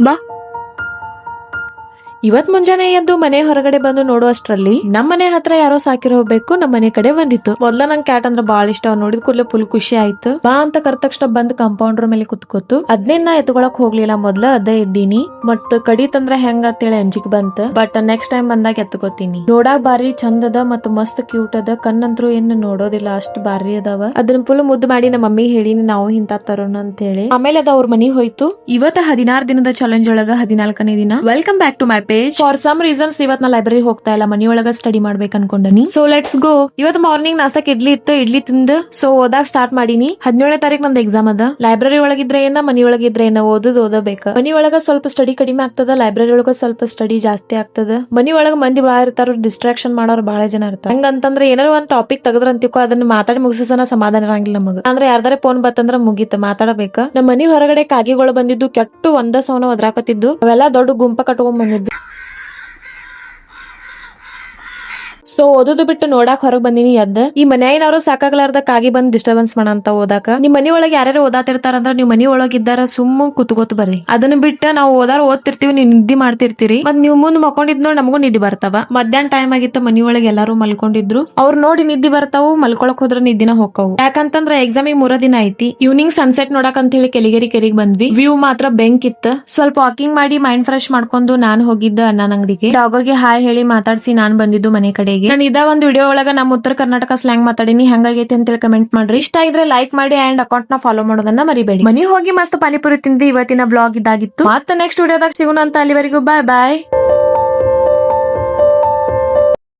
ಬಾ. ಇವತ್ ಮುಂಜಾನೆ ಎದ್ದು ಮನೆ ಹೊರಗಡೆ ಬಂದು ನೋಡುವಷ್ಟ್ರಲ್ಲಿ ನಮ್ಮನೆ ಹತ್ರ ಯಾರೋ ಸಾಕಿರೋ ಹೋಗ್ಬೇಕು ನಮ್ಮ ಮನೆ ಕಡೆ ಬಂದಿತ್ತು. ಮೊದ್ಲ ನಂಗೆ ಕ್ಯಾಟ್ ಅಂದ್ರೆ ಬಾಳ ಇಷ್ಟ. ನೋಡಿದ ಕೂಡಲೇ ಫುಲ್ ಖುಷಿ ಆಯ್ತು. ಬಾ ಅಂತ ಕರೆದ ತಕ್ಷಣ ಬಂದ್ ಕಾಂಪೌಂಡರ್ ಮೇಲೆ ಕುತ್ಕೋತು. ಅದ್ನೇನ ಎತ್ಕೊಳಕ್ ಹೋಗ್ಲಿಲ್ಲ. ಮೊದ್ಲ ಅದೇ ಇದ್ದೀನಿ. ಮತ್ ಕಡಿತಂದ್ರ ಹೆಂಗ ಅಂತೇಳಿ ಅಂಜಿಕ್ ಬಂತ. ಬಟ್ ನೆಕ್ಸ್ಟ್ ಟೈಮ್ ಬಂದಾಗ ಎತ್ಕೋತೀನಿ. ನೋಡಾಕ್ ಬಾರಿ ಚಂದ ಅದ ಮತ್ ಮಸ್ತ್ ಕ್ಯೂಟ್ ಅದ. ಕಣ್ಣಂತ್ರು ಏನ್ ನೋಡೋದಿಲ್ಲ, ಅಷ್ಟ್ ಬಾರಿ ಅದಾವ. ಅದನ್ನ ಫುಲ್ ಮುದ್ದು ಮಾಡಿ ನಮ್ಮ ಮಮ್ಮಿ ಹೇಳಿನಿ ನಾವು ಇಂತ ತರೋಣ ಅಂತ ಹೇಳಿ. ಆಮೇಲೆ ಅದ ಅವ್ರ ಮನಿ ಹೋಯ್ತು. ಇವತ್ತ 16 ದಿನದ ಚಾಲೆಂಜ್ ಒಳಗ 14ನೇ ದಿನ. Welcome back to my page. For some reasons ಇವತ್ ನಾ ಲೈಬ್ರರಿ ಹೋಗ್ತಾ ಇಲ್ಲ, ಮನಿಯೊಳಗ ಸ್ಟಡಿ ಮಾಡ್ಬೇಕು ಅನ್ಕೊಂಡನಿ. So let's go. ಇವತ್ತು ಮಾರ್ನಿಂಗ್ ನಾಷ್ಟಕ್ಕೆ ಇಡ್ಲಿ ಇತ್ತು, ಇಡ್ಲಿ ತಿಂದು ಸೊ ಓದಾಕ್ ಸ್ಟಾರ್ಟ್ ಮಾಡೀನಿ. 17ನೇ ತಾರೀಕು ನಂದು ಎಕ್ಸಾಮ್ ಅದ. ಲೈಬ್ರರಿ ಒಳಗಿದ್ರೆ ಏನ ಮನಿ ಒಳಗಿದ್ರೆ ಏನ ಓದಬೇಕ. ಮನಿ ಒಳಗ ಸ್ವಲ್ಪ ಸ್ಟಡಿ ಕಡಿಮೆ ಆಗ್ತದ, ಲೈಬ್ರರಿ ಒಳಗ ಸ್ವಲ್ಪ ಸ್ಟಡಿ ಜಾಸ್ತಿ ಆಗ್ತದ. ಮನಿ ಒಳಗ ಮಂದಿ ಬಾಳ ಇರ್ತಾರ, ಡಿಸ್ಟ್ರಾಕ್ಷನ್ ಮಾಡೋರು ಬಹಳ ಜನ ಇರ್ತಾರ. ಹಂಗಂತಂದ್ರೆ ಏನಾರ ಒಂದ್ ಟಾಪಿಕ್ ತೆಗದ್ರಂತಿಕೋ ಅದನ್ನ ಮಾತಾಡಿ ಮುಗಿಸೋನ ಸಮಾಧಾನ ಇರಂಗಿಲ್ಲ ನಮಗ. ಅಂದ್ರೆ ಯಾರ್ದಾರೆ ಫೋನ್ ಬತ್ತಂದ್ರ ಮುಗೀತ, ಮಾತಾಡಬೇಕ. ನಮ್ಮ ಮನಿ ಹೊರಗಡೆ ಕಾಗಿಗಳು ಬಂದಿದ್ದು ಕೆಟ್ಟು ಒಂದ ಸೌನ ಒದ್ರಾಕತ್ತಿದ್ದು. ಅವೆಲ್ಲ ದೊಡ್ಡ ಗುಂಪ ಕಟ್ಕೊಂಡ್ ಬಂದಿದ್ದು. ಸೊ ಓದೋದು ಬಿಟ್ಟು ನೋಡಾಕ್ ಹೊರಗ್ ಬಂದಿನಿ. ಎದ್ದ ಈ ಮನ್ಯಾಗಿನವ್ರು ಸಾಕಾಗ್ಲಾರ್ದ ಕಾಗಿ ಬಂದ್ ಡಿಸ್ಟರ್ಬೆನ್ಸ್ ಮಾಡಂತ ಓದಾಕ. ನಿಮ್ ಮನಿ ಒಳಗೆ ಯಾರ್ಯಾರು ಓದಾತಿರ್ತಾರಂದ್ರ ನೀವ್ ಮನಿ ಒಳಗ್ ಇದ್ದಾರ ಸುಮ್ಮ ಕುತ್ಕೋತ್ ಬರ್ರಿ. ಅದನ್ನ ಬಿಟ್ಟ ನಾವು ಓದ್ತಿರ್ತೀವಿ, ನೀವ್ ನಿದ್ದಿ ಮಾಡ್ತಿರ್ತೀರಿ. ಮತ್ ನೀವ್ ಮುಂದ್ ಮಕ್ಕೊಂಡಿದ್ ನೋಡಿ ನಮಗೂ ನಿದ್ದಿ ಬರ್ತಾವ. ಮಧ್ಯಾಹ್ನ ಟೈಮ್ ಆಗಿತ್ತ, ಮನಿ ಒಳಗೆ ಎಲ್ಲಾರು ಮಲ್ಕೊಂಡಿದ್ರು. ಅವ್ರು ನೋಡಿ ನಿದ್ದಿ ಬರ್ತಾವು, ಮಲ್ಕೊಳಕ್ ಹೋದ್ರ ನಿದ್ದಿನ ಹೋಗ್ತಾವು. ಯಾಕಂತಂದ್ರ ಎಕ್ಸಾಮ್ 3 ದಿನ ಐತಿ. ಈವ್ನಿಂಗ್ ಸನ್ಸೆಟ್ ನೋಡಕ್ ಅಂತ ಹೇಳಿ ಕೆಲಿಗೆರಿಗೆ ಬಂದ್ವಿ. ವ್ಯೂ ಮಾತ್ರ ಬೆಂಕ್ ಇತ್ತ. ಸ್ವಲ್ಪ ವಾಕಿಂಗ್ ಮಾಡಿ ಮೈಂಡ್ ಫ್ರೆಶ್ ಮಾಡ್ಕೊಂಡು ನಾನ್ ಹೋಗಿದ್ದ ಅಣ್ಣನ ಅಂಗಡಿಗೆ. ಡಾಗೋಗೆ ಹಾಯ್ ಹೇಳಿ ಮಾತಾಡ್ಸಿ ನಾನ್ ಬಂದಿದ್ದು ಮನೆ ಕಡೆಗೆ. ನಾನು ಇದ ಒಂದು ವಿಡಿಯೋ ಒಳಗ ನಮ್ಮ ಉತ್ತರ ಕರ್ನಾಟಕ ಸ್ಲ್ಯಾಂಗ್ ಮಾತಾಡಿನಿ. ಹೆಂಗಾಗೈತಿ ಅಂತ ಹೇಳಿ ಕಮೆಂಟ್ ಮಾಡ್ರಿ. ಇಷ್ಟ ಇದ್ರೆ ಲೈಕ್ ಮಾಡಿ ಅಂಡ್ ಅಕೌಂಟ್ ನ ಫಾಲೋ ಮಾಡೋದನ್ನ ಮರಿಬೇಡಿ. ಮನಿ ಹೋಗಿ ಮಸ್ತ್ ಪಾನಿಪುರಿ ತಿಂದಿ. ಇವತ್ತಿನ ಬ್ಲಾಗ್ ಇದಾಗಿತ್ತು. ಮತ್ತೆ ನೆಕ್ಸ್ಟ್ ವಿಡಿಯೋದಾಗ ಸಿಗೋಣ ಅಂತ. ಅಲ್ಲಿವರೆಗೂ ಬಾಯ್ ಬಾಯ್.